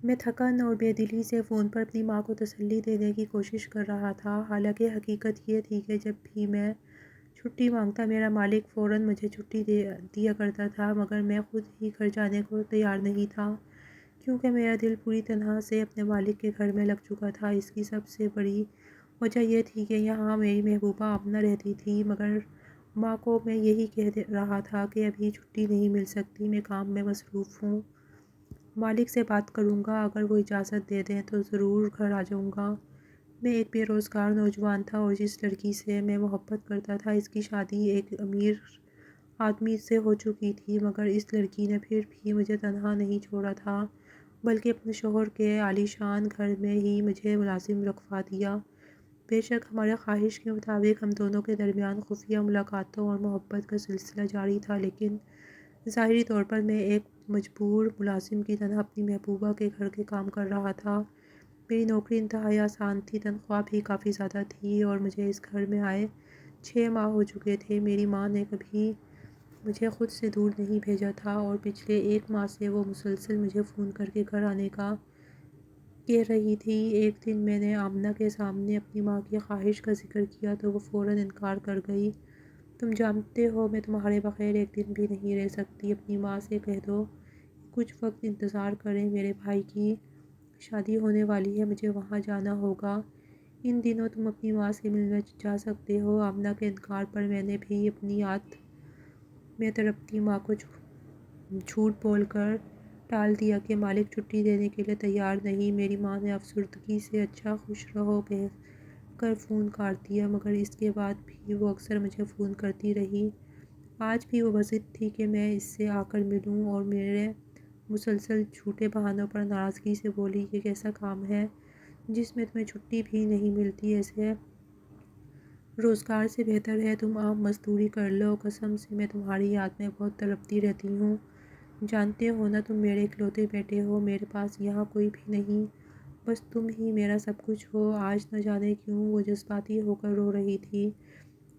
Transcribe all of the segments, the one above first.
میں تھکن اور بے دلی سے فون پر اپنی ماں کو تسلی دینے کی کوشش کر رہا تھا، حالانکہ حقیقت یہ تھی کہ جب بھی میں چھٹی مانگتا میرا مالک فوراً مجھے چھٹی دیا کرتا تھا، مگر میں خود ہی گھر جانے کو تیار نہیں تھا، کیونکہ میرا دل پوری طرح سے اپنے مالک کے گھر میں لگ چکا تھا۔ اس کی سب سے بڑی وجہ یہ تھی کہ یہاں میری محبوبہ آمنہ رہتی تھی، مگر ماں کو میں یہی کہہ رہا تھا کہ ابھی چھٹی نہیں مل سکتی، میں کام میں مصروف ہوں۔ مالک سے بات کروں گا، اگر وہ اجازت دے دیں تو ضرور گھر آ جاؤں گا۔ میں ایک بے روزگار نوجوان تھا اور جس لڑکی سے میں محبت کرتا تھا اس کی شادی ایک امیر آدمی سے ہو چکی تھی، مگر اس لڑکی نے پھر بھی مجھے تنہا نہیں چھوڑا تھا، بلکہ اپنے شوہر کے عالیشان گھر میں ہی مجھے ملازم رکھوا دیا۔ بے شک ہمارے خواہش کے مطابق ہم دونوں کے درمیان خفیہ ملاقاتوں اور محبت کا سلسلہ جاری تھا، لیکن ظاہری طور پر میں ایک مجبور ملازم کی طرح اپنی محبوبہ کے گھر کے کام کر رہا تھا۔ میری نوکری انتہائی آسان تھی، تنخواہ بھی کافی زیادہ تھی اور مجھے اس گھر میں آئے 6 ماہ ہو چکے تھے۔ میری ماں نے کبھی مجھے خود سے دور نہیں بھیجا تھا اور پچھلے 1 ماہ سے وہ مسلسل مجھے فون کر کے گھر آنے کا کہہ رہی تھی۔ ایک دن میں نے آمنہ کے سامنے اپنی ماں کی خواہش کا ذکر کیا تو وہ فوراً انکار کر گئی۔ تم جانتے ہو میں تمہارے بغیر ایک دن بھی نہیں رہ سکتی، اپنی ماں سے کہہ دو کچھ وقت انتظار کریں، میرے بھائی کی شادی ہونے والی ہے، مجھے وہاں جانا ہوگا۔ ان دنوں تم اپنی ماں سے ملنے جا سکتے ہو۔ آمنہ کے انکار پر میں نے بھی اپنی یاد میں تڑپتی ماں کو جھوٹ بول کر ٹال دیا کہ مالک چھٹی دینے کے لیے تیار نہیں۔ میری ماں نے افسردگی سے اچھا خوش رہو کہہ کر فون کاٹ دیا، مگر اس کے بعد بھی وہ اکثر مجھے فون کرتی رہی۔ آج بھی وہ بضد تھی کہ میں اس سے آ کر ملوں اور میرے مسلسل جھوٹے بہانوں پر ناراضگی سے بولی، یہ کیسا کام ہے جس میں تمہیں چھٹی بھی نہیں ملتی، ایسے روزگار سے بہتر ہے تم عام مزدوری کر لو۔ قسم سے میں تمہاری یاد میں بہت تڑپتی رہتی ہوں، جانتے ہو نا تم میرے اکلوتے بیٹے ہو، میرے پاس یہاں کوئی بھی نہیں، بس تم ہی میرا سب کچھ ہو۔ آج نہ جانے کیوں وہ جذباتی ہو کر رو رہی تھی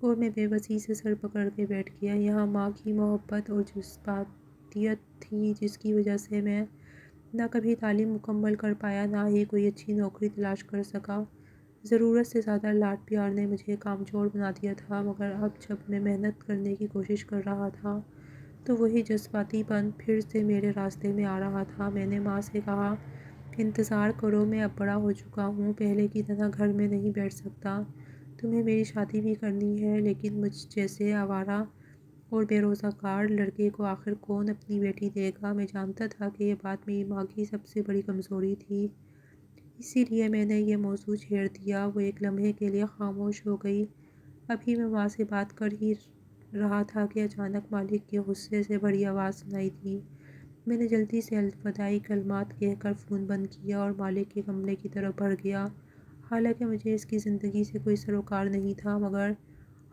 اور میں بے بسی سے سر پکڑ کے بیٹھ گیا۔ یہاں ماں کی محبت اور جذباتیت تھی جس کی وجہ سے میں نہ کبھی تعلیم مکمل کر پایا، نہ ہی کوئی اچھی نوکری تلاش کر سکا۔ ضرورت سے زیادہ لاڈ پیار نے مجھے کامچور بنا دیا تھا، مگر اب جب میں محنت کرنے کی کوشش کر رہا تھا تو وہی جذباتی پن پھر سے میرے راستے میں آ رہا تھا۔ میں نے ماں سے کہا انتظار کرو، میں اب بڑا ہو چکا ہوں، پہلے کی طرح گھر میں نہیں بیٹھ سکتا، تمہیں میری شادی بھی کرنی ہے، لیکن مجھ جیسے آوارہ اور بے روزگار لڑکے کو آخر کون اپنی بیٹی دے گا۔ میں جانتا تھا کہ یہ بات میری ماں کی سب سے بڑی کمزوری تھی، اسی لیے میں نے یہ موضوع چھیڑ دیا۔ وہ ایک لمحے کے لیے خاموش ہو گئی۔ ابھی میں ماں سے بات کر ہی رہا تھا کہ اچانک مالک کی غصے سے بھری آواز سنائی دی۔ میں نے جلدی سے الوداعی کلمات کہہ کر فون بند کیا اور مالک کے کمرے کی طرف بڑھ گیا۔ حالانکہ مجھے اس کی زندگی سے کوئی سروکار نہیں تھا، مگر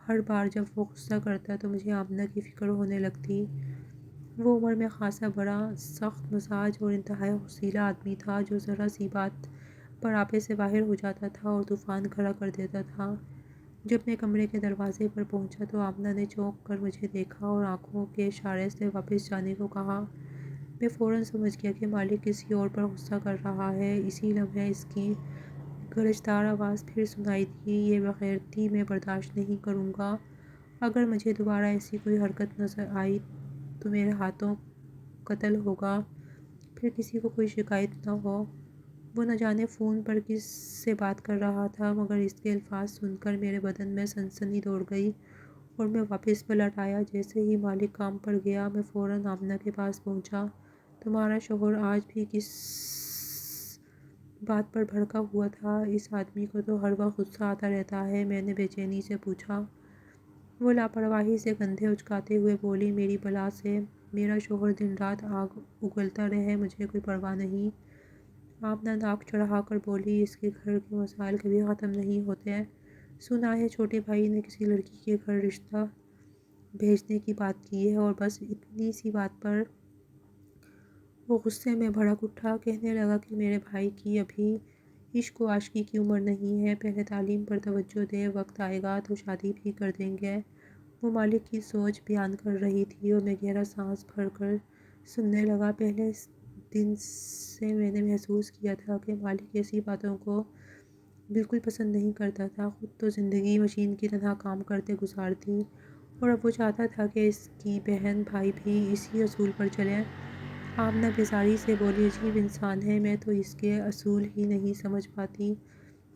ہر بار جب وہ غصہ کرتا تو مجھے آمنہ کی فکر ہونے لگتی۔ وہ عمر میں خاصا بڑا، سخت مزاج اور انتہائی رسیلا آدمی تھا جو ذرا سی بات پر آپے سے باہر ہو جاتا تھا اور طوفان کھڑا کر دیتا تھا۔ جب میں کمرے کے دروازے پر پہنچا تو آمنہ نے چونک کر مجھے دیکھا اور آنکھوں کے اشارے سے واپس جانے کو کہا۔ میں فوراً سمجھ گیا کہ مالک کسی اور پر غصہ کر رہا ہے۔ اسی لمحے اس کی گرجدار آواز پھر سنائی دی، یہ بےغیرتی میں برداشت نہیں کروں گا، اگر مجھے دوبارہ ایسی کوئی حرکت نظر آئی تو میرے ہاتھوں قتل ہوگا، پھر کسی کو کوئی شکایت نہ ہو۔ وہ نہ جانے فون پر کس سے بات کر رہا تھا، مگر اس کے الفاظ سن کر میرے بدن میں سنسنی دوڑ گئی اور میں واپس پلٹ آیا۔ جیسے ہی مالک کام پر گیا میں فوراً آمنہ کے پاس پہنچا۔ تمہارا شوہر آج بھی کس بات پر بھڑکا ہوا تھا؟ اس آدمی کو تو ہر وقت غصہ آتا رہتا ہے، میں نے بے چینی سے پوچھا۔ وہ لاپرواہی سے کندھے اچکاتے ہوئے بولی، میری بلا سے میرا شوہر دن رات آگ اگلتا رہے، مجھے کوئی پرواہ نہیں۔ آمنہ ناک چڑھا کر بولی، اس کے گھر کے مسائل کبھی ختم نہیں ہوتے، سنا ہے چھوٹے بھائی نے کسی لڑکی کے گھر رشتہ بھیجنے کی بات کی ہے، اور بس اتنی سی بات پر وہ غصے میں بھڑک اٹھا، کہنے لگا کہ میرے بھائی کی ابھی عشق و عاشقی کی عمر نہیں ہے، پہلے تعلیم پر توجہ دے، وقت آئے گا تو شادی بھی کر دیں گے۔ وہ مالک کی سوچ بیان کر رہی تھی اور میں گہرا سانس بھر کر سننے لگا۔ پہلے دن سے میں نے محسوس کیا تھا کہ مالک ایسی باتوں کو بالکل پسند نہیں کرتا تھا۔ خود تو زندگی مشین کی طرح کام کرتے گزارتی اور اب وہ چاہتا تھا کہ اس کی بہن بھائی بھی اسی اصول پر چلیں۔ آمنہ بیزاری سے بولی، عجیب انسان ہے، میں تو اس کے اصول ہی نہیں سمجھ پاتی۔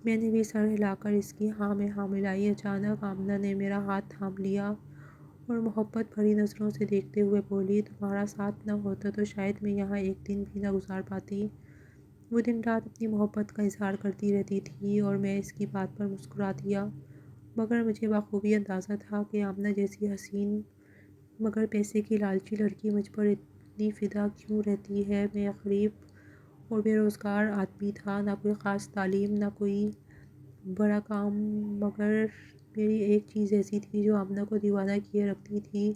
میں نے بھی سر ہلا کر اس کی ہاں میں ہاں ملائی۔ اچانک آمنہ نے میرا ہاتھ تھام لیا اور محبت بھری نظروں سے دیکھتے ہوئے بولی، تمہارا ساتھ نہ ہوتا تو شاید میں یہاں ایک دن بھی نہ گزار پاتی۔ وہ دن رات اپنی محبت کا اظہار کرتی رہتی تھی اور میں اس کی بات پر مسکرا دیا، مگر مجھے بخوبی اندازہ تھا کہ آمنہ جیسی حسین مگر پیسے کی لالچی لڑکی مجھ پر اتنی فدا کیوں رہتی ہے۔ میں غریب اور بے روزگار آدمی تھا، نہ کوئی خاص تعلیم، نہ کوئی بڑا کام، مگر میری ایک چیز ایسی تھی جو آمنہ کو دیوانہ کیے رکھتی تھی،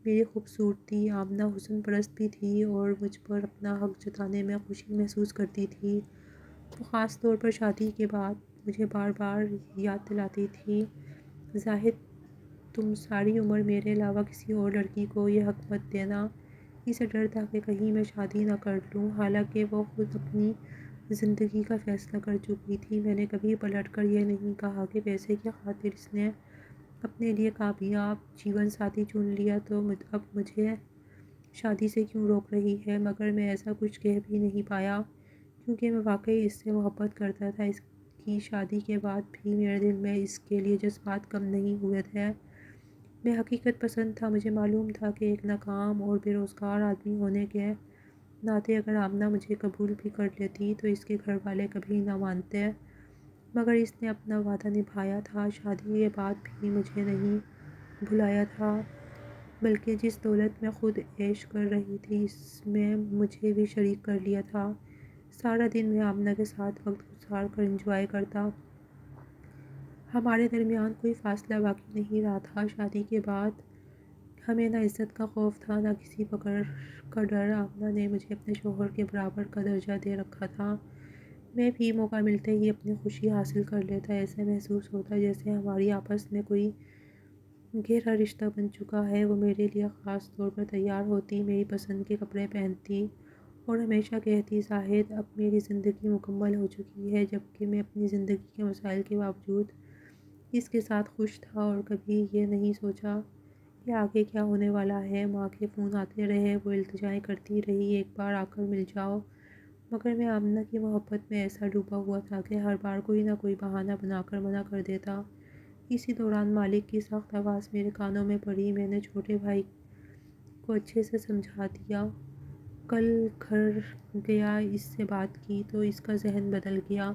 میری خوبصورتی۔ آمنہ حسن پرست بھی تھی اور مجھ پر اپنا حق جتانے میں خوشی محسوس کرتی تھی۔ وہ خاص طور پر شادی کے بعد مجھے بار بار یاد دلاتی تھی، زاہد تم ساری عمر میرے علاوہ کسی اور لڑکی کو یہ حق مت دینا۔ اسے ڈر تھا کہ کہیں میں شادی نہ کر لوں، حالانکہ وہ خود اپنی زندگی کا فیصلہ کر چکی تھی۔ میں نے کبھی پلٹ کر یہ نہیں کہا کہ پیسے کی خاطر اس نے اپنے لیے کامیاب جیون ساتھی چن لیا تو اب مجھے شادی سے کیوں روک رہی ہے، مگر میں ایسا کچھ کہہ بھی نہیں پایا کیونکہ میں واقعی اس سے محبت کرتا تھا۔ اس کی شادی کے بعد بھی میرے دل میں اس کے لیے جذبات کم نہیں ہوئے تھے۔ میں حقیقت پسند تھا، مجھے معلوم تھا کہ ایک ناکام اور بے روزگار آدمی ہونے کے ناطے اگر آمنہ مجھے قبول بھی کر لیتی تو اس کے گھر والے کبھی نہ مانتے، مگر اس نے اپنا وعدہ نبھایا تھا۔ شادی کے بعد بھی مجھے نہیں بھلایا تھا، بلکہ جس دولت میں خود عیش کر رہی تھی اس میں مجھے بھی شریک کر لیا تھا۔ سارا دن میں آمنہ کے ساتھ وقت گزار کر انجوائے کرتا، ہمارے درمیان کوئی فاصلہ باقی نہیں رہا تھا۔ شادی کے بعد ہمیں نہ عزت کا خوف تھا، نہ کسی پکڑ کا ڈر۔ آمنہ نے مجھے اپنے شوہر کے برابر کا درجہ دے رکھا تھا، میں بھی موقع ملتے ہی اپنی خوشی حاصل کر لیتا۔ ایسے محسوس ہوتا جیسے ہماری آپس میں کوئی گہرا رشتہ بن چکا ہے۔ وہ میرے لیے خاص طور پر تیار ہوتی، میری پسند کے کپڑے پہنتی اور ہمیشہ کہتی، زاہد اب میری زندگی مکمل ہو چکی ہے، جبکہ میں اپنی زندگی کے مسائل کے باوجود اس کے ساتھ خوش تھا اور کبھی یہ نہیں سوچا کہ آگے کیا ہونے والا ہے۔ ماں کے فون آتے رہے، وہ التجائیں کرتی رہی، ایک بار آ کر مل جاؤ، مگر میں آمنہ کی محبت میں ایسا ڈوبا ہوا تھا کہ ہر بار کوئی نہ کوئی بہانہ بنا کر منع کر دیتا۔ اسی دوران مالک کی سخت آواز میرے کانوں میں پڑی۔ میں نے چھوٹے بھائی کو اچھے سے سمجھا دیا، کل گھر گیا، اس سے بات کی تو اس کا ذہن بدل گیا۔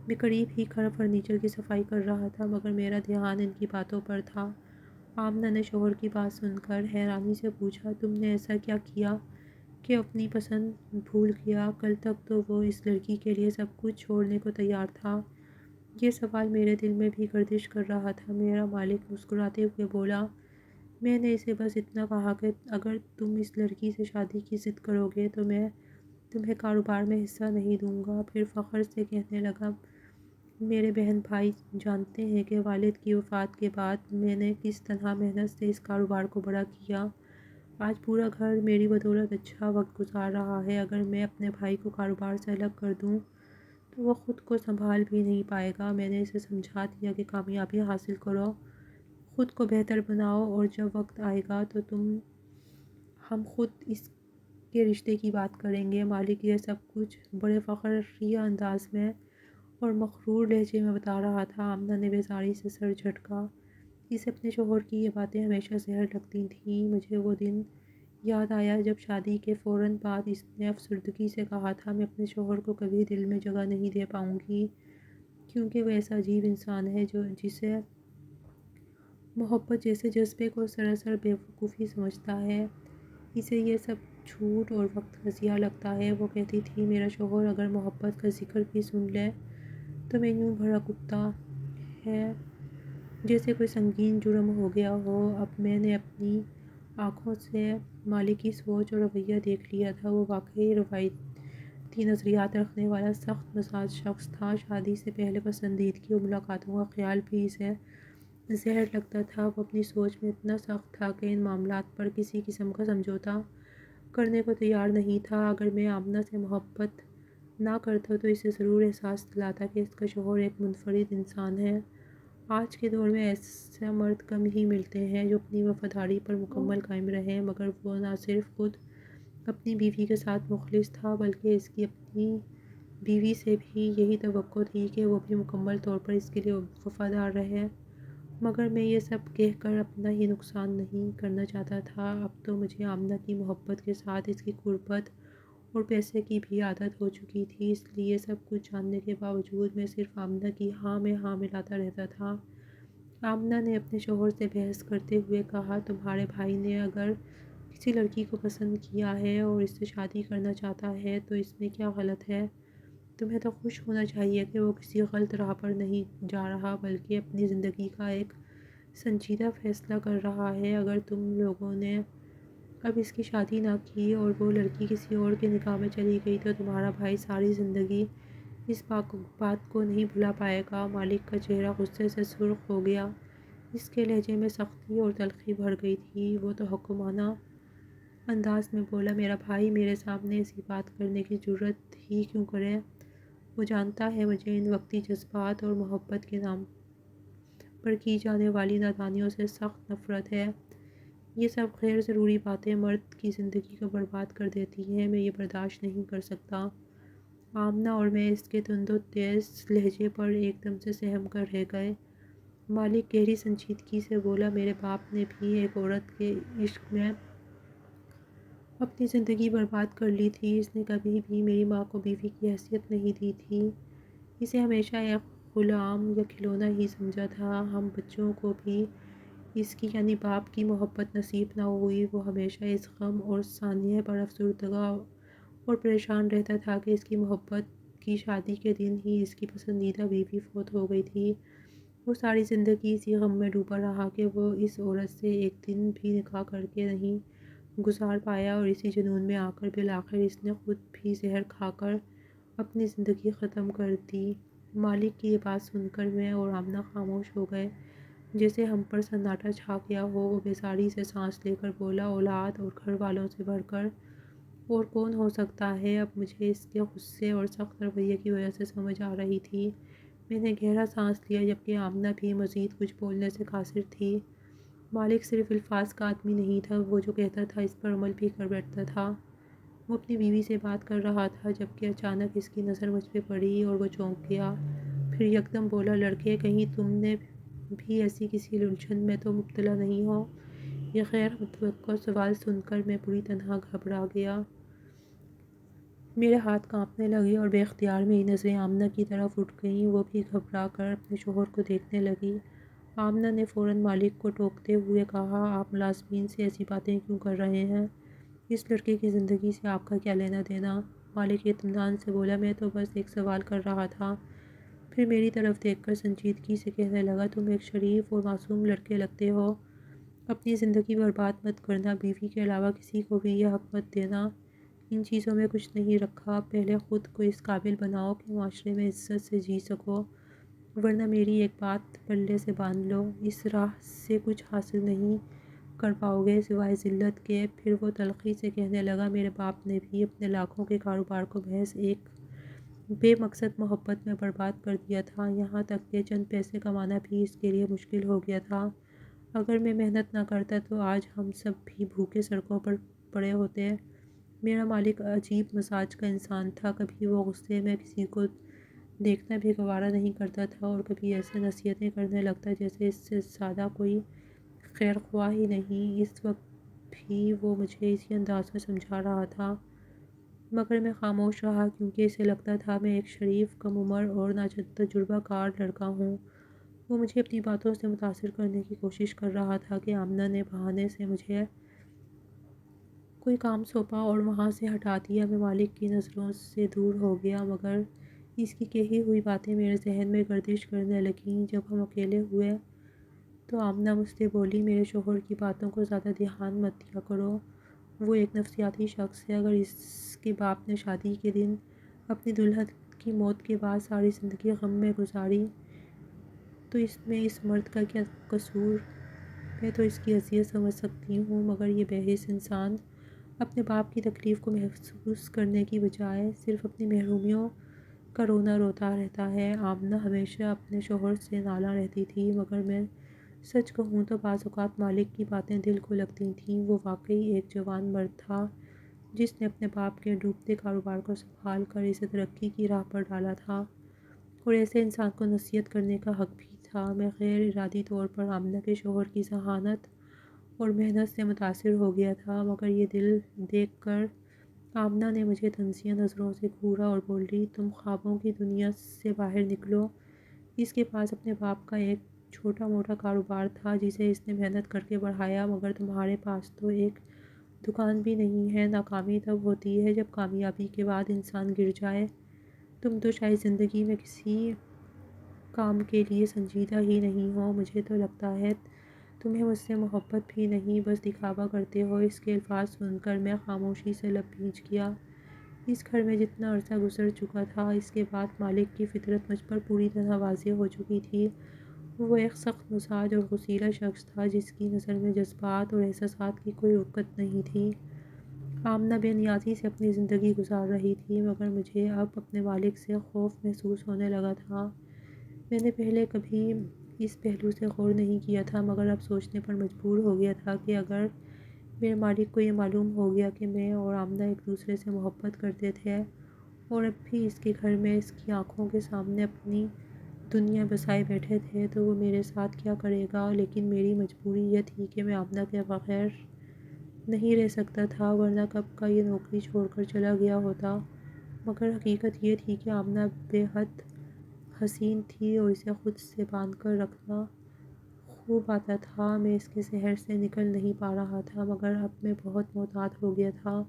میں قریب ہی کھڑا فرنیچر کی صفائی کر رہا تھا، مگر میرا دھیان ان کی باتوں پر تھا۔ آمنہ نے شوہر کی بات سن کر حیرانی سے پوچھا، تم نے ایسا کیا کیا کہ اپنی پسند بھول گیا؟ کل تک تو وہ اس لڑکی کے لیے سب کچھ چھوڑنے کو تیار تھا۔ یہ سوال میرے دل میں بھی گردش کر رہا تھا۔ میرا مالک مسکراتے ہوئے بولا، میں نے اسے بس اتنا کہا کہ اگر تم اس لڑکی سے شادی کی ضد کرو گے تو میں تمہیں کاروبار میں حصہ نہیں دوں گا۔ پھر فخر سے کہنے لگا، میرے بہن بھائی جانتے ہیں کہ والد کی وفات کے بعد میں نے کس طرح محنت سے اس کاروبار کو بڑا کیا۔ آج پورا گھر میری بدولت اچھا وقت گزار رہا ہے۔ اگر میں اپنے بھائی کو کاروبار سے الگ کر دوں تو وہ خود کو سنبھال بھی نہیں پائے گا۔ میں نے اسے سمجھا دیا کہ کامیابی حاصل کرو، خود کو بہتر بناؤ اور جب وقت آئے گا تو ہم خود اس کے رشتے کی بات کریں گے۔ مالک یہ سب کچھ بڑے فخریہ انداز میں اور مغرور لہجے میں بتا رہا تھا۔ آمنہ نے بیزاری سے سر جھٹکا، اسے اپنے شوہر کی یہ باتیں ہمیشہ زہر لگتی تھیں۔ مجھے وہ دن یاد آیا جب شادی کے فوراً بعد اس نے افسردگی سے کہا تھا، میں اپنے شوہر کو کبھی دل میں جگہ نہیں دے پاؤں گی کیونکہ وہ ایسا عجیب انسان ہے جسے محبت جیسے جذبے کو سراسر بیوقوفی سمجھتا ہے، اسے یہ سب جھوٹ اور وقت گزیا لگتا ہے۔ وہ کہتی تھی، میرا شوہر اگر محبت کا ذکر بھی سن لے تو میں یوں بھڑک اٹھتا ہے جیسے کوئی سنگین جرم ہو گیا ہو۔ اب میں نے اپنی آنکھوں سے مالک کی سوچ اور رویہ دیکھ لیا تھا۔ وہ واقعی روایتی نظریات رکھنے والا سخت مزاج شخص تھا۔ شادی سے پہلے پسندیدگی اور ملاقاتوں کا خیال بھی اسے زہر لگتا تھا۔ وہ اپنی سوچ میں اتنا سخت تھا کہ ان معاملات پر کسی قسم کا سمجھوتہ کرنے کو تیار نہیں تھا۔ اگر میں آمنہ سے محبت نہ کرتا تو اسے ضرور احساس دلاتا کہ اس کا شوہر ایک منفرد انسان ہے۔ آج کے دور میں ایسے مرد کم ہی ملتے ہیں جو اپنی وفاداری پر مکمل قائم رہیں، مگر وہ نہ صرف خود اپنی بیوی کے ساتھ مخلص تھا بلکہ اس کی اپنی بیوی سے بھی یہی توقع تھی کہ وہ بھی مکمل طور پر اس کے لیے وفادار رہے۔ مگر میں یہ سب کہہ کر اپنا ہی نقصان نہیں کرنا چاہتا تھا۔ اب تو مجھے آمنہ کی محبت کے ساتھ اس کی قربت اور پیسے کی بھی عادت ہو چکی تھی، اس لیے سب کچھ جاننے کے باوجود میں صرف آمنہ کی ہاں میں ہاں ملاتا رہتا تھا۔ آمنہ نے اپنے شوہر سے بحث کرتے ہوئے کہا، تمہارے بھائی نے اگر کسی لڑکی کو پسند کیا ہے اور اس سے شادی کرنا چاہتا ہے تو اس میں کیا غلط ہے؟ تمہیں تو خوش ہونا چاہیے کہ وہ کسی غلط راہ پر نہیں جا رہا بلکہ اپنی زندگی کا ایک سنجیدہ فیصلہ کر رہا ہے۔ اگر تم لوگوں نے اب اس کی شادی نہ کی اور وہ لڑکی کسی اور کے نکاح میں چلی گئی تو تمہارا بھائی ساری زندگی اس بات کو نہیں بھلا پائے گا۔ مالک کا چہرہ غصے سے سرخ ہو گیا، اس کے لہجے میں سختی اور تلخی بھر گئی تھی۔ وہ تو حکمرانہ انداز میں بولا، میرا بھائی میرے سامنے ایسی بات کرنے کی جرأت ہی کیوں کرے؟ وہ جانتا ہے مجھے ان وقتی جذبات اور محبت کے نام پر کی جانے والی نادانیوں سے سخت نفرت ہے۔ یہ سب غیر ضروری باتیں مرد کی زندگی کو برباد کر دیتی ہیں، میں یہ برداشت نہیں کر سکتا۔ آمنہ اور میں اس کے تند و تیز لہجے پر ایک دم سے سہم کر رہ گئے۔ مالک گہری سنجیدگی سے بولا، میرے باپ نے بھی ایک عورت کے عشق میں اپنی زندگی برباد کر لی تھی۔ اس نے کبھی بھی میری ماں کو بیوی کی حیثیت نہیں دی تھی، اسے ہمیشہ ایک غلام یا کھلونا ہی سمجھا تھا۔ ہم بچوں کو بھی اس کی یعنی باپ کی محبت نصیب نہ ہوئی۔ وہ ہمیشہ اس غم اور سانیہ پر افسردہ اور پریشان رہتا تھا کہ اس کی محبت کی شادی کے دن ہی اس کی پسندیدہ بیوی فوت ہو گئی تھی۔ وہ ساری زندگی اسی غم میں ڈوبا رہا کہ وہ اس عورت سے ایک دن بھی نکاح کر کے نہیں گزار پایا، اور اسی جنون میں آ کر بالآخر اس نے خود بھی زہر کھا کر اپنی زندگی ختم کر دی۔ مالک کی یہ بات سن کر میں اور آمنہ خاموش ہو گئے، جیسے ہم پر سناٹا چھا گیا ہو۔ وہ بیزاری سے سانس لے کر بولا، اولاد اور گھر والوں سے بڑھ کر اور کون ہو سکتا ہے؟ اب مجھے اس کے غصے اور سخت رویے کی وجہ سے سمجھ آ رہی تھی۔ میں نے گہرا سانس لیا، جبکہ آمنہ بھی مزید کچھ بولنے سے قاصر تھی۔ مالک صرف الفاظ کا آدمی نہیں تھا، وہ جو کہتا تھا اس پر عمل بھی کر بیٹھتا تھا۔ وہ اپنی بیوی سے بات کر رہا تھا، جبکہ اچانک اس کی نظر مجھ پہ پڑی اور وہ چونک گیا۔ پھر یکدم بولا، لڑکے، کہیں تم نے بھی ایسی کسی الجھن میں تو مبتلا نہیں ہو؟ یہ غیر متوقع سوال سن کر میں بری طرح گھبرا گیا۔ میرے ہاتھ کانپنے لگے اور بے اختیار میری نظریں آمنہ کی طرف اٹھ گئیں۔ وہ بھی گھبرا کر اپنے شوہر کو دیکھنے لگی۔ آمنہ نے فوراً مالک کو ٹوکتے ہوئے کہا، آپ ملازمین سے ایسی باتیں کیوں کر رہے ہیں؟ اس لڑکے کی زندگی سے آپ کا کیا لینا دینا؟ مالک اطمینان سے بولا، میں تو بس ایک سوال کر رہا تھا۔ پھر میری طرف دیکھ کر سنجیدگی سے کہنے لگا، تم ایک شریف اور معصوم لڑکے لگتے ہو، اپنی زندگی برباد مت کرنا، بیوی کے علاوہ کسی کو بھی یہ حق مت دینا۔ ان چیزوں میں کچھ نہیں رکھا، پہلے خود کو اس قابل بناؤ کہ معاشرے میں عزت سے جی سکو، ورنہ میری ایک بات پلے سے باندھ لو، اس راہ سے کچھ حاصل نہیں کر پاؤ گے سوائے ذلت کے۔ پھر وہ تلخی سے کہنے لگا، میرے باپ نے بھی اپنے لاکھوں کے کاروبار کو محض ایک بے مقصد محبت میں برباد کر دیا تھا، یہاں تک کہ چند پیسے کمانا بھی اس کے لیے مشکل ہو گیا تھا۔ اگر میں محنت نہ کرتا تو آج ہم سب بھی بھوکے سڑکوں پر پڑے ہوتے۔ میرا مالک عجیب مزاج کا انسان تھا، کبھی وہ غصے میں کسی کو دیکھنا بھی گوارا نہیں کرتا تھا اور کبھی ایسے نصیحتیں کرنے لگتا جیسے اس سے زیادہ کوئی خیر خواہ ہی نہیں۔ اس وقت بھی وہ مجھے اسی انداز میں سمجھا رہا تھا، مگر میں خاموش رہا کیونکہ اسے لگتا تھا میں ایک شریف، کم عمر اور تجربہ کار لڑکا ہوں۔ وہ مجھے اپنی باتوں سے متاثر کرنے کی کوشش کر رہا تھا کہ آمنہ نے بہانے سے مجھے کوئی کام سونپا اور وہاں سے ہٹا دیا۔ میں مالک کی نظروں سے دور ہو گیا، مگر اس کی کہی ہوئی باتیں میرے ذہن میں گردش کرنے لگیں۔ جب ہم اکیلے ہوئے تو آمنہ مجھ سے بولی، میرے شوہر کی باتوں کو زیادہ دھیان مت دیا کرو، وہ ایک نفسیاتی شخص ہے۔ اگر اس کے باپ نے شادی کے دن اپنی دلہن کی موت کے بعد ساری زندگی غم میں گزاری تو اس میں اس مرد کا کیا قصور؟ میں تو اس کی اذیت سمجھ سکتی ہوں، مگر یہ بے حس انسان اپنے باپ کی تکلیف کو محسوس کرنے کی بجائے صرف اپنی محرومیوں کا رونا روتا رہتا ہے۔ آمنہ ہمیشہ اپنے شوہر سے نالاں رہتی تھی، مگر میں سچ کہوں تو بعض اوقات مالک کی باتیں دل کو لگتی تھیں۔ وہ واقعی ایک جوان مرد تھا جس نے اپنے باپ کے ڈوبتے کاروبار کو سنبھال کر اسے ترقی کی راہ پر ڈالا تھا، اور ایسے انسان کو نصیحت کرنے کا حق بھی تھا۔ میں غیر ارادی طور پر آمنہ کے شوہر کی ذہانت اور محنت سے متاثر ہو گیا تھا، مگر یہ دل دیکھ کر آمنہ نے مجھے طنزیہ نظروں سے گھورا اور بولی، تم خوابوں کی دنیا سے باہر نکلو۔ اس کے پاس اپنے باپ کا ایک چھوٹا موٹا کاروبار تھا جسے اس نے محنت کر کے بڑھایا، مگر تمہارے پاس تو ایک دکان بھی نہیں ہے۔ ناکامی تب ہوتی ہے جب کامیابی کے بعد انسان گر جائے۔ تم تو شاید زندگی میں کسی کام کے لیے سنجیدہ ہی نہیں ہو۔ مجھے تو لگتا ہے تمہیں مجھ سے محبت بھی نہیں، بس دکھاوا کرتے ہو۔ اس کے الفاظ سن کر میں خاموشی سے لب بھیج گیا۔ اس گھر میں جتنا عرصہ گزر چکا تھا، اس کے بعد مالک کی فطرت مجھ پر پوری طرح واضح ہو چکی تھی۔ وہ ایک سخت مزاج اور غصیلا شخص تھا جس کی نظر میں جذبات اور احساسات کی کوئی رکت نہیں تھی۔ آمنہ بے نیازی سے اپنی زندگی گزار رہی تھی، مگر مجھے اب اپنے والد سے خوف محسوس ہونے لگا تھا۔ میں نے پہلے کبھی اس پہلو سے غور نہیں کیا تھا، مگر اب سوچنے پر مجبور ہو گیا تھا کہ اگر میرے مالک کو یہ معلوم ہو گیا کہ میں اور آمنہ ایک دوسرے سے محبت کرتے تھے اور اب بھی اس کے گھر میں اس کی آنکھوں کے سامنے اپنی دنیا بسائے بیٹھے تھے، تو وہ میرے ساتھ کیا کرے گا۔ لیکن میری مجبوری یہ تھی کہ میں آمنہ کے بغیر نہیں رہ سکتا تھا، ورنہ کب کا یہ نوکری چھوڑ کر چلا گیا ہوتا۔ مگر حقیقت یہ تھی کہ آمنہ بے حد حسین تھی اور اسے خود سے باندھ کر رکھنا خوب آتا تھا۔ میں اس کے سحر سے نکل نہیں پا رہا تھا، مگر اب میں بہت محتاط ہو گیا تھا۔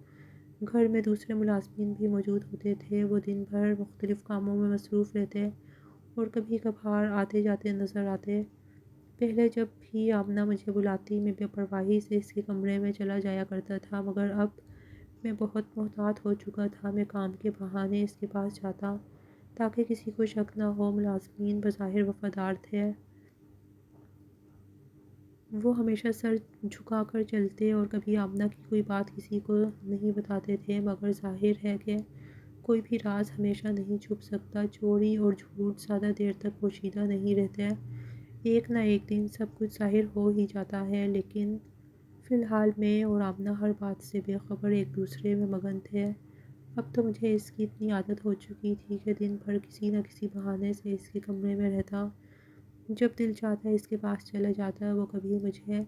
گھر میں دوسرے ملازمین بھی موجود ہوتے تھے، وہ دن بھر مختلف کاموں میں مصروف رہتے اور کبھی کبھار آتے جاتے نظر آتے۔ پہلے جب بھی آمنہ مجھے بلاتی میں بے پرواہی سے اس کے کمرے میں چلا جایا کرتا تھا، مگر اب میں بہت محتاط ہو چکا تھا۔ میں کام کے بہانے اس کے پاس جاتا تاکہ کسی کو شک نہ ہو۔ ملازمین بظاہر وفادار تھے، وہ ہمیشہ سر جھکا کر چلتے اور کبھی آمنہ کی کوئی بات کسی کو نہیں بتاتے تھے، مگر ظاہر ہے کہ کوئی بھی راز ہمیشہ نہیں چھپ سکتا۔ چوری اور جھوٹ زیادہ دیر تک پوشیدہ نہیں رہتے، ایک نہ ایک دن سب کچھ ظاہر ہو ہی جاتا ہے۔ لیکن فی الحال میں اور آمنہ ہر بات سے بے خبر ایک دوسرے میں مگن تھے۔ اب تو مجھے اس کی اتنی عادت ہو چکی تھی کہ دن بھر کسی نہ کسی بہانے سے اس کے کمرے میں رہتا۔ جب دل چاہتا اس کے پاس چلا جاتا۔ وہ کبھی مجھے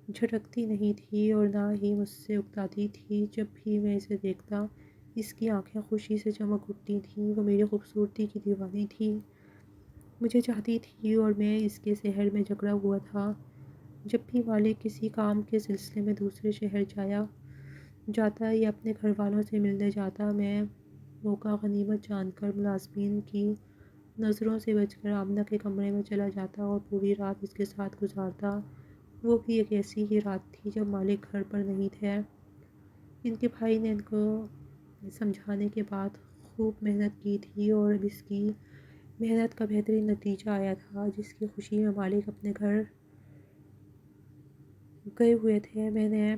جھٹکتی نہیں تھی اور نہ ہی مجھ سے اکتاتی تھی۔ جب بھی میں اسے دیکھتا، اس کی آنکھیں خوشی سے چمک اٹھتی تھیں۔ وہ میری خوبصورتی کی دیوانی تھی، مجھے چاہتی تھی اور میں اس کے سحر میں جکڑا ہوا تھا۔ جب بھی مالک کسی کام کے سلسلے میں دوسرے شہر جاتا یا اپنے گھر والوں سے ملنے جاتا، میں موقع غنیمت جان کر ملازمین کی نظروں سے بچ کر آمنہ کے کمرے میں چلا جاتا اور پوری رات اس کے ساتھ گزارتا۔ وہ بھی ایک ایسی ہی رات تھی جب مالک گھر پر نہیں تھے۔ ان کے بھائی نے ان کو سمجھانے کے بعد خوب محنت کی تھی اور اب اس کی محنت کا بہترین نتیجہ آیا تھا، جس کی خوشی میں مالک اپنے گھر گئے ہوئے تھے۔ میں نے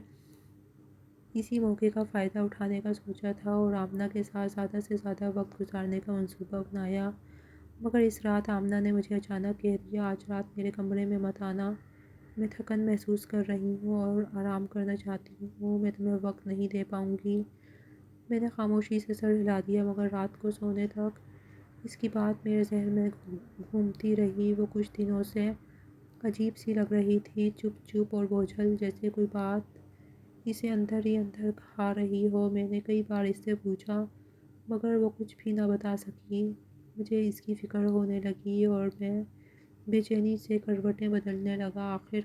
اسی موقع کا فائدہ اٹھانے کا سوچا تھا اور آمنہ کے ساتھ زیادہ سے زیادہ وقت گزارنے کا منصوبہ بنایا، مگر اس رات آمنہ نے مجھے اچانک کہہ دیا، آج رات میرے کمرے میں مت آنا، میں تھکن محسوس کر رہی ہوں اور آرام کرنا چاہتی ہوں، میں تمہیں وقت نہیں دے پاؤں گی۔ میں نے خاموشی سے سر ہلا دیا، مگر رات کو سونے تک اس کی بات میرے ذہن میں گھومتی رہی۔ وہ کچھ دنوں سے عجیب سی لگ رہی تھی، چپ چپ اور بوجھل، جیسے کوئی بات اسے اندر ہی اندر کھا رہی ہو۔ میں نے کئی بار اس سے پوچھا، مگر وہ کچھ بھی نہ بتا سکی۔ مجھے اس کی فکر ہونے لگی اور میں بے چینی سے کروٹیں بدلنے لگا۔ آخر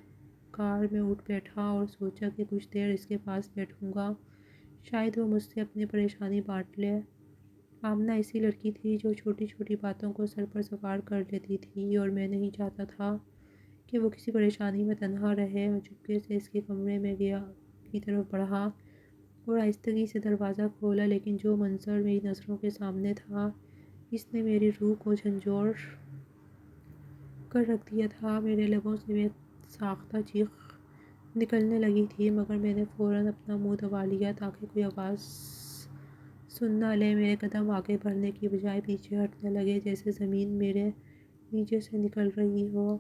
کار میں اٹھ بیٹھا اور سوچا کہ کچھ دیر اس کے پاس بیٹھوں گا، شاید وہ مجھ سے اپنی پریشانی بانٹ لے۔ آمنہ ایسی لڑکی تھی جو چھوٹی چھوٹی باتوں کو سر پر سوار کر لیتی تھی اور میں نہیں چاہتا تھا کہ وہ کسی پریشانی میں تنہا رہے۔ میں چپکے سے اس کے کمرے میں کی طرف بڑھا اور آہستگی سے دروازہ کھولا، لیکن جو منظر میری نظروں کے سامنے تھا، اس نے میری روح کو جھنجھوڑ کر رکھ دیا تھا۔ میرے لبوں سے بے ساختہ چیخ نکلنے لگی تھی مگر میں نے فوراً اپنا منہ دبا لیا تاکہ کوئی آواز سن نہ لے۔ میرے قدم آگے بڑھنے کی بجائے پیچھے ہٹنے لگے، جیسے زمین میرے نیچے سے نکل رہی ہو۔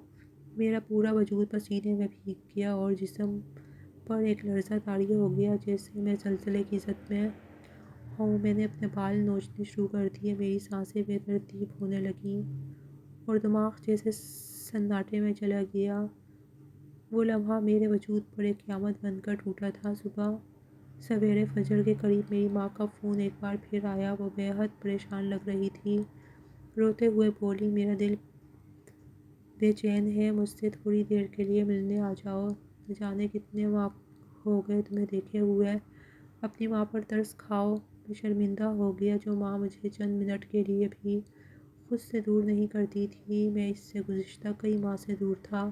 میرا پورا وجود پسینے میں بھیگ گیا اور جسم پر ایک لرزہ طاری ہو گیا، جیسے میں زلزلے کی زد میں ہوں۔ میں نے اپنے بال نوچنے شروع کر دیے، میری سانسیں بے ترتیب ہونے لگیں اور دماغ جیسے سناٹے میں چلا گیا۔ وہ لمحہ میرے وجود پر ایک قیامت بن کر ٹوٹا تھا۔ صبح سویرے فجر کے قریب میری ماں کا فون ایک بار پھر آیا۔ وہ بے حد پریشان لگ رہی تھی، روتے ہوئے بولی، میرا دل بے چین ہے، مجھ سے تھوڑی دیر کے لیے ملنے آ جاؤ۔ نہ جانے کتنے ماہ ہو گئے تمہیں دیکھے ہوئے، اپنی ماں پر ترس کھاؤ۔ میں شرمندہ ہو گیا، جو ماں مجھے چند منٹ کے لیے بھی خود سے دور نہیں کرتی تھی۔ میں اس سے گزشتہ کئی ماہ سے دور تھا۔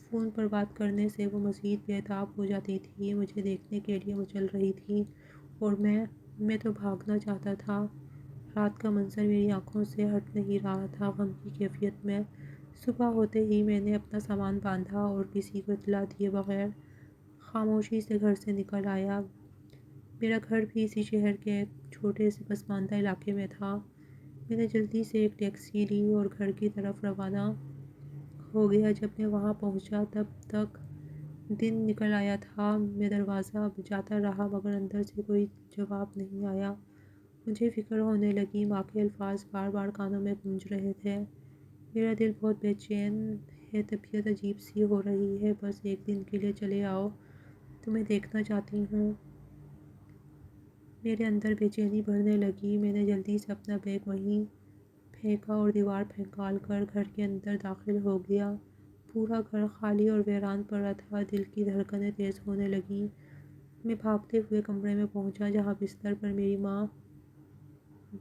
فون پر بات کرنے سے وہ مزید بے تاب ہو جاتی تھی، مجھے دیکھنے کے لیے مچل رہی تھی اور میں تو بھاگنا چاہتا تھا۔ رات کا منظر میری آنکھوں سے ہٹ نہیں رہا تھا۔ غم کی کیفیت میں صبح ہوتے ہی میں نے اپنا سامان باندھا اور کسی کو اطلاع دیے بغیر خاموشی سے گھر سے نکل آیا۔ میرا گھر بھی اسی شہر کے ایک چھوٹے سے پسماندہ علاقے میں تھا۔ میں نے جلدی سے ایک ٹیکسی لی اور گھر کی طرف روانہ ہو گیا۔ جب میں وہاں پہنچا تب تک دن نکل آیا تھا۔ میں دروازہ بجاتا رہا مگر اندر سے کوئی جواب نہیں آیا۔ مجھے فکر ہونے لگی، ماں کے الفاظ بار بار کانوں میں گونج رہے تھے، میرا دل بہت بے چین ہے، طبیعت عجیب سی ہو رہی ہے، بس ایک دن کے لیے چلے آؤ، تمہیں دیکھنا چاہتی ہوں۔ میرے اندر بے چینی بڑھنے لگی۔ میں نے جلدی سے اپنا بیگ وہیں پھینکا اور دیوار پھینکال کر گھر کے اندر داخل ہو گیا۔ پورا گھر خالی اور ویران پڑا تھا۔ دل کی دھڑکنیں تیز ہونے لگیں۔ میں بھاگتے ہوئے کمرے میں پہنچا جہاں بستر پر میری ماں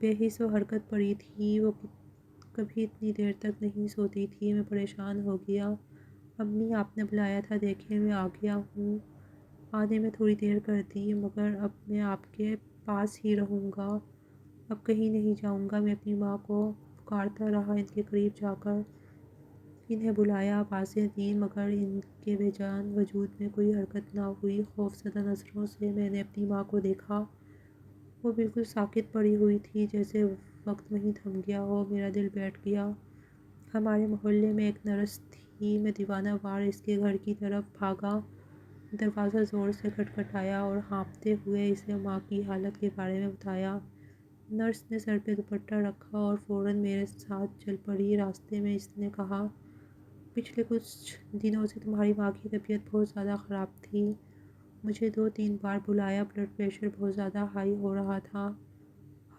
بے حس و حرکت پڑی تھی۔ وہ کبھی اتنی دیر تک نہیں سوتی تھی۔ میں پریشان ہو گیا۔ امی، آپ نے بلایا تھا، دیکھیں میں آ گیا ہوں۔ آنے میں تھوڑی دیر کر دی مگر اب میں آپ کے پاس ہی رہوں گا، اب کہیں نہیں جاؤں گا۔ میں اپنی ماں کو پکارتا رہا، ان کے قریب جا کر انہیں بلایا، آوازیں دیں مگر ان کے بے جان وجود میں کوئی حرکت نہ ہوئی۔ خوف زدہ نظروں سے میں نے اپنی ماں کو دیکھا، وہ بالکل ساکت پڑی ہوئی تھی، جیسے وقت وہیں تھم گیا ہو۔ میرا دل بیٹھ گیا۔ ہمارے محلے میں ایک نرس تھی۔ میں دیوانہ وار اس کے گھر کی طرف بھاگا، دروازہ زور سے کھٹکھٹایا اور ہانپتے ہوئے اسے ماں کی حالت کے بارے میں بتایا۔ نرس نے سر پہ دوپٹہ رکھا اور فوراً میرے ساتھ چل پڑی۔ راستے میں اس نے کہا، پچھلے کچھ دنوں سے تمہاری ماں کی طبیعت بہت زیادہ خراب تھی، مجھے 2-3 بار بلایا، بلڈ پریشر بہت زیادہ ہائی ہو رہا تھا،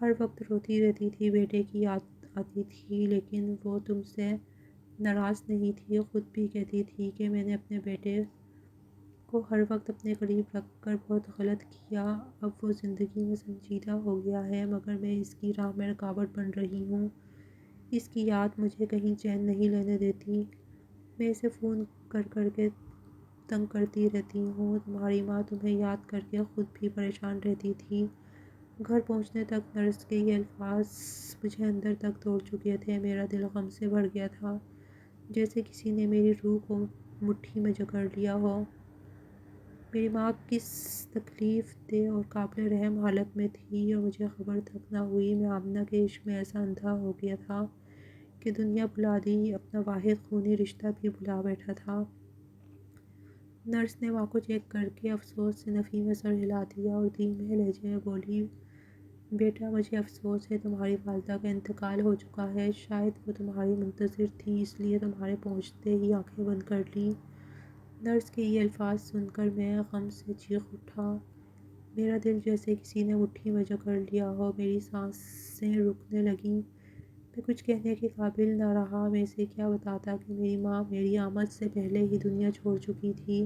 ہر وقت روتی رہتی تھی، بیٹے کی یاد آتی تھی، لیکن وہ تم سے ناراض نہیں تھی، خود بھی کہتی تھی کہ میں نے اپنے بیٹے کو ہر وقت اپنے قریب رکھ کر بہت غلط کیا۔ اب وہ زندگی میں سنجیدہ ہو گیا ہے مگر میں اس کی راہ میں رکاوٹ بن رہی ہوں، اس کی یاد مجھے کہیں چین نہیں لینے دیتی، میں اسے فون کر کر کے تنگ کرتی رہتی ہوں، تمہاری ماں تمہیں یاد کر کے خود بھی پریشان رہتی تھی۔ گھر پہنچنے تک نرس کے یہ الفاظ مجھے اندر تک توڑ چکے تھے۔ میرا دل غم سے بھر گیا تھا، جیسے کسی نے میری روح کو مٹھی میں جکڑ لیا ہو۔ میری ماں کس تکلیف دہ اور قابل رحم حالت میں تھی اور مجھے خبر تک نہ ہوئی۔ میں آمنہ کے عشق میں ایسا اندھا ہو گیا تھا کہ دنیا بھلا دی، اپنا واحد خونی رشتہ بھی بھلا بیٹھا تھا۔ نرس نے ماں کو چیک کر کے افسوس سے نفی میں سر ہلا دیا اور دھیمے لہجے میں بولی، بیٹا مجھے افسوس ہے، تمہاری والدہ کا انتقال ہو چکا ہے، شاید وہ تمہاری منتظر تھیں اس لیے تمہارے پہنچتے ہی آنکھیں بند کر لیں۔ نرس کے یہ الفاظ سن کر میں غم سے چیخ اٹھا، میرا دل جیسے کسی نے مٹھی میں جکڑ لیا ہو، میری سانسیں رکنے لگیں، میں کچھ کہنے کے قابل نہ رہا۔ میں اسے کیا بتاتا کہ میری ماں میری آمد سے پہلے ہی دنیا چھوڑ چکی تھی،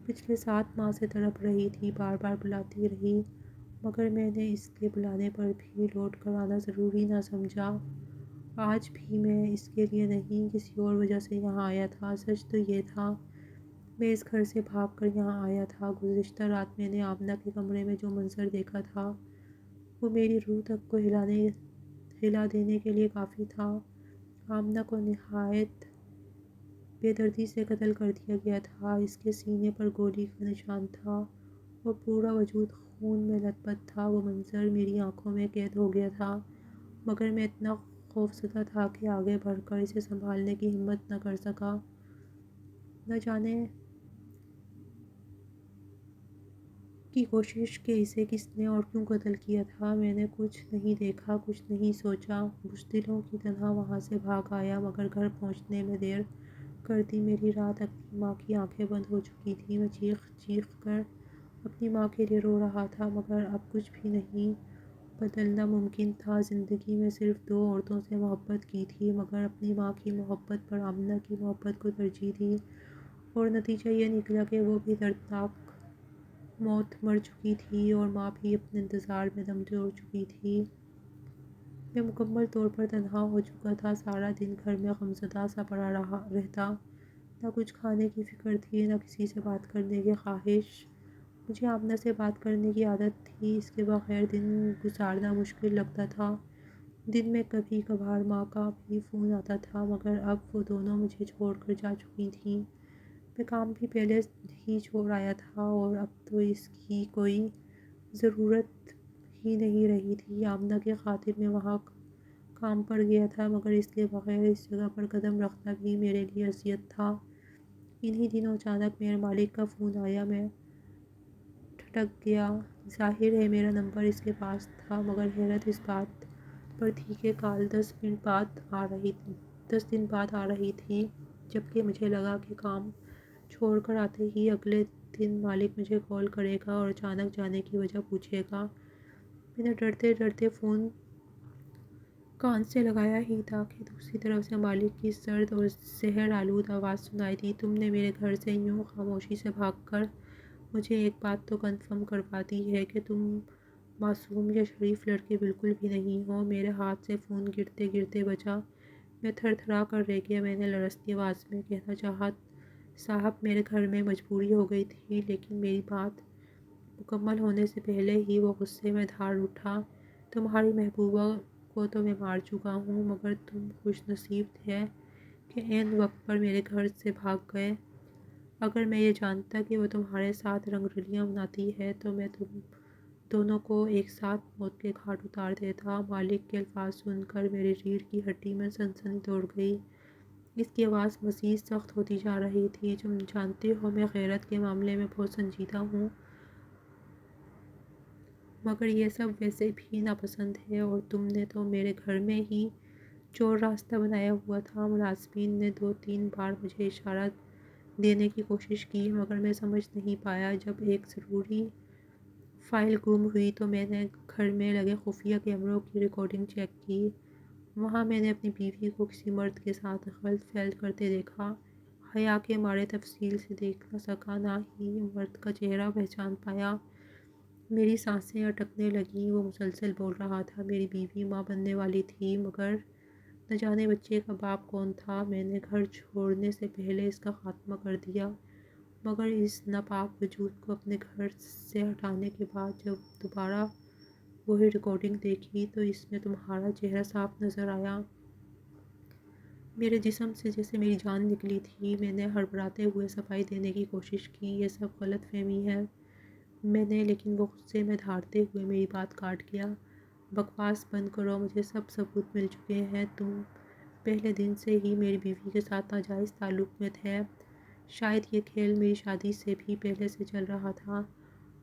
پچھلے 7 ماہ سے تڑپ رہی تھی، بار بار بلاتی رہی مگر میں نے اس کے بلانے پر بھی لوٹ کر آنا ضروری نہ سمجھا۔ آج بھی میں اس کے لیے نہیں، کسی اور وجہ سے یہاں آیا تھا۔ سچ تو یہ تھا، میں اس گھر سے بھاگ کر یہاں آیا تھا۔ گزشتہ رات میں نے آمنہ کے کمرے میں جو منظر دیکھا تھا وہ میری روح تک کو ہلا دینے کے لیے کافی تھا۔ آمنہ کو نہایت بے دردی سے قتل کر دیا گیا تھا۔ اس کے سینے پر گولی کا نشان تھا اور پورا وجود خون میں لت پت تھا۔ وہ منظر میری آنکھوں میں قید ہو گیا تھا، مگر میں اتنا خوفزدہ تھا کہ آگے بڑھ کر اسے سنبھالنے کی ہمت نہ کر سکا۔ نہ جانے کی کوشش کہ اسے کس نے اور کیوں قتل کیا تھا۔ میں نے کچھ نہیں دیکھا، کچھ نہیں سوچا، بزدلوں کی طرح وہاں سے بھاگ آیا، مگر گھر پہنچنے میں دیر کر دی۔ میری رات اپنی ماں کی آنکھیں بند ہو چکی تھیں۔ میں چیخ چیخ کر اپنی ماں کے لیے رو رہا تھا، مگر اب کچھ بھی نہیں بدلنا ممکن تھا۔ زندگی میں صرف 2 عورتوں سے محبت کی تھی، مگر اپنی ماں کی محبت پر آمنہ کی محبت کو ترجیح دی، اور نتیجہ یہ نکلا کہ وہ بھی دردناک موت مر چکی تھی اور ماں بھی اپنے انتظار میں دم توڑ چکی تھی۔ میں مکمل طور پر تنہا ہو چکا تھا۔ سارا دن گھر میں غمزدہ سا پڑا رہتا، نہ کچھ کھانے کی فکر تھی، نہ کسی سے بات کرنے کی خواہش۔ مجھے آمنہ سے بات کرنے کی عادت تھی، اس کے بغیر دن گزارنا مشکل لگتا تھا۔ دن میں کبھی کبھار ماں کا بھی فون آتا تھا، مگر اب وہ دونوں مجھے چھوڑ کر جا چکی تھیں۔ میں کام بھی پہلے ہی چھوڑ آیا تھا اور اب تو اس کی کوئی ضرورت ہی نہیں رہی تھی۔ آمنہ کی خاطر میں وہاں کام پر گیا تھا، مگر اس کے بغیر اس جگہ پر قدم رکھنا بھی میرے لیے اذیت تھا۔ انہی دنوں اچانک میرے مالک کا فون آیا۔ میں ٹھٹک گیا۔ ظاہر ہے میرا نمبر اس کے پاس تھا، مگر حیرت اس بات پر تھی کہ کال 10 دن بعد آ رہی تھی، جبکہ مجھے لگا کہ کام چھوڑ کر آتے ہی اگلے دن مالک مجھے کال کرے گا اور اچانک جانے کی وجہ پوچھے گا۔ میں نے ڈرتے ڈرتے فون کان سے لگایا ہی تھا کہ دوسری طرف سے مالک کی سرد اور زہر آلود آواز سنائی دی۔ تم نے میرے گھر سے یوں خاموشی سے بھاگ کر مجھے ایک بات تو کنفرم کروا دی ہے کہ تم معصوم یا شریف لڑکے بالکل بھی نہیں ہو۔ میرے ہاتھ سے فون گرتے گرتے بجا۔ میں تھر تھرا کر رہ گیا۔ میں نے لرزتی آواز میں کہنا چاہا، صاحب میرے گھر میں مجبوری ہو گئی تھی، لیکن میری بات مکمل ہونے سے پہلے ہی وہ غصے میں دھاڑ اٹھا۔ تمہاری محبوبہ کو تو میں مار چکا ہوں، مگر تم خوش نصیب ہے کہ عین وقت پر میرے گھر سے بھاگ گئے۔ اگر میں یہ جانتا کہ وہ تمہارے ساتھ رنگ رلیاں مناتی ہے تو میں تم دونوں کو ایک ساتھ موت کے گھاٹ اتار دیتا۔ مالک کے الفاظ سن کر میری ریڑھ کی ہڈی میں سنسنی دوڑ گئی۔ اس کی آواز مزید سخت ہوتی جا رہی تھی۔ تم جانتے ہو میں غیرت کے معاملے میں بہت سنجیدہ ہوں، مگر یہ سب ویسے بھی ناپسند ہے، اور تم نے تو میرے گھر میں ہی چور راستہ بنایا ہوا تھا۔ ملازمین نے 2-3 بار مجھے اشارہ دینے کی کوشش کی، مگر میں سمجھ نہیں پایا۔ جب ایک ضروری فائل گم ہوئی تو میں نے گھر میں لگے خفیہ کیمروں کی ریکارڈنگ چیک کی۔ وہاں میں نے اپنی بیوی کو کسی مرد کے ساتھ غلط فعل کرتے دیکھا۔ حیا کے مارے تفصیل سے دیکھ نہ سکا، نہ ہی مرد کا چہرہ پہچان پایا۔ میری سانسیں اٹکنے لگیں۔ وہ مسلسل بول رہا تھا، میری بیوی ماں بننے والی تھی، مگر نہ جانے بچے کا باپ کون تھا۔ میں نے گھر چھوڑنے سے پہلے اس کا خاتمہ کر دیا، مگر اس ناپاک وجود کو اپنے گھر سے ہٹانے کے بعد جب دوبارہ وہی ریکارڈنگ دیکھی تو اس میں تمہارا چہرہ صاف نظر آیا۔ میرے جسم سے جیسے میری جان نکلی تھی۔ میں نے ہڑبڑاتے ہوئے صفائی دینے کی کوشش کی، یہ سب غلط فہمی ہے میں نے، لیکن وہ غصے میں دھاڑتے ہوئے میری بات کاٹ گیا۔ بکواس بند کرو، مجھے سب ثبوت مل چکے ہیں۔ تم پہلے دن سے ہی میری بیوی کے ساتھ ناجائز تعلق میں تھے، شاید یہ کھیل میری شادی سے بھی پہلے سے چل رہا تھا۔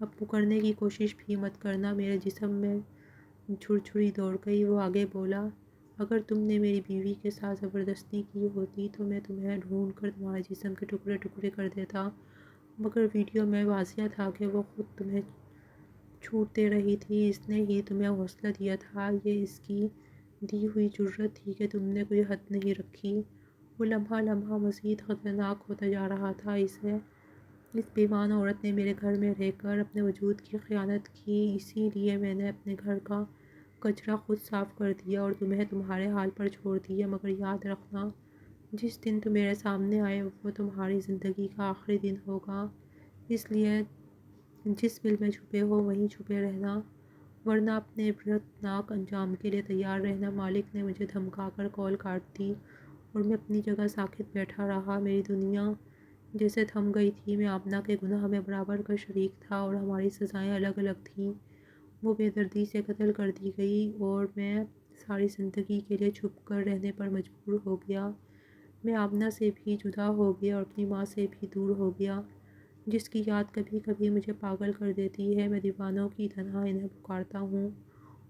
اب مکرنے کی کوشش بھی مت کرنا۔ میرے جسم میں جھرجھری دوڑ گئی۔ وہ آگے بولا، اگر تم نے میری بیوی کے ساتھ زبردستی کی ہوتی تو میں تمہیں ڈھونڈ کر تمہارے جسم کے ٹکڑے ٹکڑے کر دیتا، مگر ویڈیو میں واضح تھا کہ وہ خود تمہیں چھوٹ دے رہی تھی۔ اس نے ہی تمہیں حوصلہ دیا تھا، یہ اس کی دی ہوئی جرأت تھی کہ تم نے کوئی حد نہیں رکھی۔ وہ لمحہ لمحہ مزید خطرناک ہوتا جا رہا تھا۔ اس بیمان عورت نے میرے گھر میں رہ کر اپنے وجود کی خیانت کی، اسی لیے میں نے اپنے گھر کا کچرا خود صاف کر دیا اور تمہیں تمہارے حال پر چھوڑ دیا۔ مگر یاد رکھنا، جس دن تم میرے سامنے آئے وہ تمہاری زندگی کا آخری دن ہوگا، اس لیے جس بل میں چھپے ہو وہیں چھپے رہنا، ورنہ اپنے عبرتناک انجام کے لیے تیار رہنا۔ مالک نے مجھے دھمکا کر کال کاٹ دی اور میں اپنی جگہ ساکت بیٹھا رہا۔ میری دنیا جیسے تھم گئی تھی۔ میں آمنہ کے گناہ میں برابر کا شریک تھا اور ہماری سزائیں الگ الگ تھیں۔ وہ بے دردی سے قتل کر دی گئی اور میں ساری زندگی کے لیے چھپ کر رہنے پر مجبور ہو گیا۔ میں آمنہ سے بھی جدا ہو گیا اور اپنی ماں سے بھی دور ہو گیا، جس کی یاد کبھی کبھی مجھے پاگل کر دیتی ہے۔ میں دیوانوں کی طرح انہیں پکارتا ہوں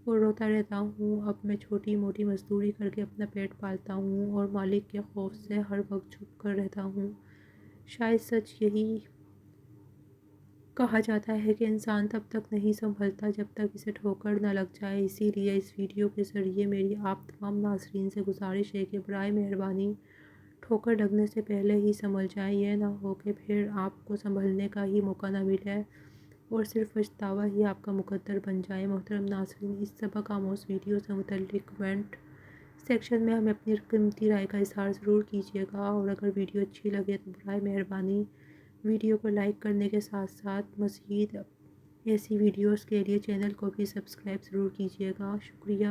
اور روتا رہتا ہوں۔ اب میں چھوٹی موٹی مزدوری کر کے اپنا پیٹ پالتا ہوں اور مالک کے خوف سے ہر وقت چھپ کر رہتا ہوں۔ شاید سچ یہی کہا جاتا ہے کہ انسان تب تک نہیں سنبھلتا جب تک اسے ٹھوکر نہ لگ جائے۔ اسی لیے اس ویڈیو کے ذریعے میری آپ تمام ناظرین سے گزارش ہے کہ برائے مہربانی ٹھوکر لگنے سے پہلے ہی سنبھل جائیں۔ یہ نہ ہو کہ پھر آپ کو سنبھلنے کا ہی موقع نہ ملے اور صرف پچھتاوا ہی آپ کا مقدر بن جائے۔ محترم ناظرین، اس سبق آموز ویڈیو سے متعلق کمنٹ سیکشن میں ہمیں اپنی قیمتی رائے کا اظہار ضرور کیجیے گا، اور اگر ویڈیو اچھی لگے تو برائے مہربانی ویڈیو کو لائک کرنے کے ساتھ ساتھ مزید ایسی ویڈیوز کے لیے چینل کو بھی سبسکرائب ضرور کیجیے گا۔ شکریہ۔